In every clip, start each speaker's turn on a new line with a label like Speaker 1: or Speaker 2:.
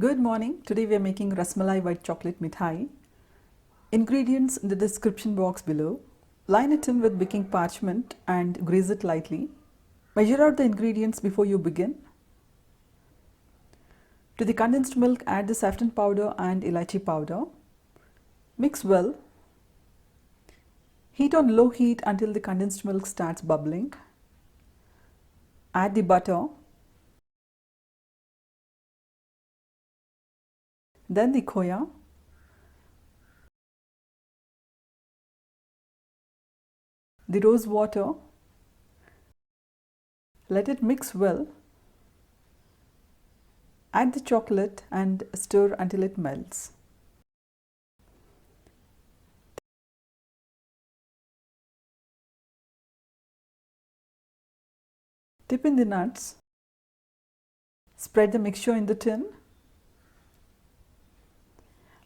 Speaker 1: Good morning. Today we are making Rasmalai white chocolate Mithai. Ingredients in the description box below. Line it in with baking parchment and grease it lightly. Measure out the ingredients before you begin. To the condensed milk, add the saffron powder and Elaichi powder. Mix well. Heat on low heat until the condensed milk starts bubbling. Add the butter. Then the khoya. The rose water. Let it mix well. Add the chocolate and stir until it melts. Dip in the nuts. Spread the mixture in the tin.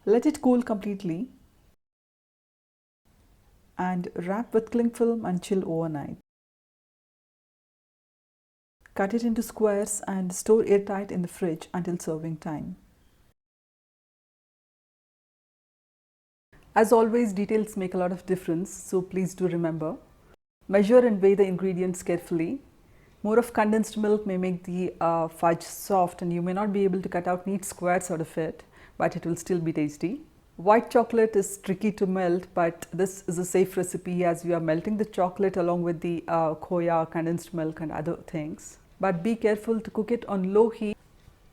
Speaker 1: Let it cool completely and wrap with cling film and chill overnight. Cut it into squares and store airtight in the fridge until serving time. As always, details make a lot of difference, so please do remember. Measure and weigh the ingredients carefully. More of condensed milk may make the fudge soft and you may not be able to cut out neat squares out of it, but it will still be tasty. White chocolate is tricky to melt, but this is a safe recipe as we are melting the chocolate along with the khoya, condensed milk and other things. But be careful to cook it on low heat.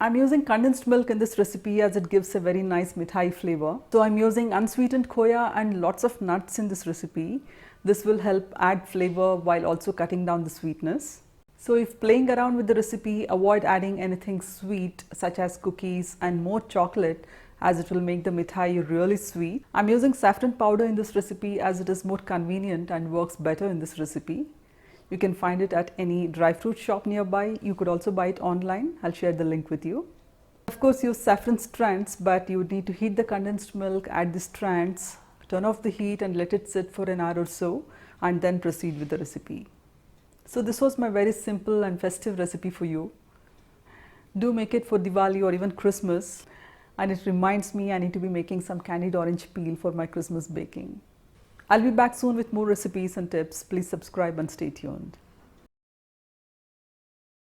Speaker 1: I'm using condensed milk in this recipe as it gives a very nice Mithai flavor. So I'm using unsweetened khoya and lots of nuts in this recipe. This will help add flavor while also cutting down the sweetness. So if playing around with the recipe, avoid adding anything sweet such as cookies and more chocolate, as it will make the Mithai really sweet. I'm using saffron powder in this recipe as it is more convenient and works better in this recipe. You can find it at any dry fruit shop nearby. You could also buy it online. I'll share the link with you. Of course, use saffron strands, but you would need to heat the condensed milk, add the strands, turn off the heat and let it sit for an hour or so, and then proceed with the recipe. So this was my very simple and festive recipe for you. Do make it for Diwali or even Christmas. And it reminds me I need to be making some candied orange peel for my Christmas baking. I'll be back soon with more recipes and tips. Please subscribe and stay tuned.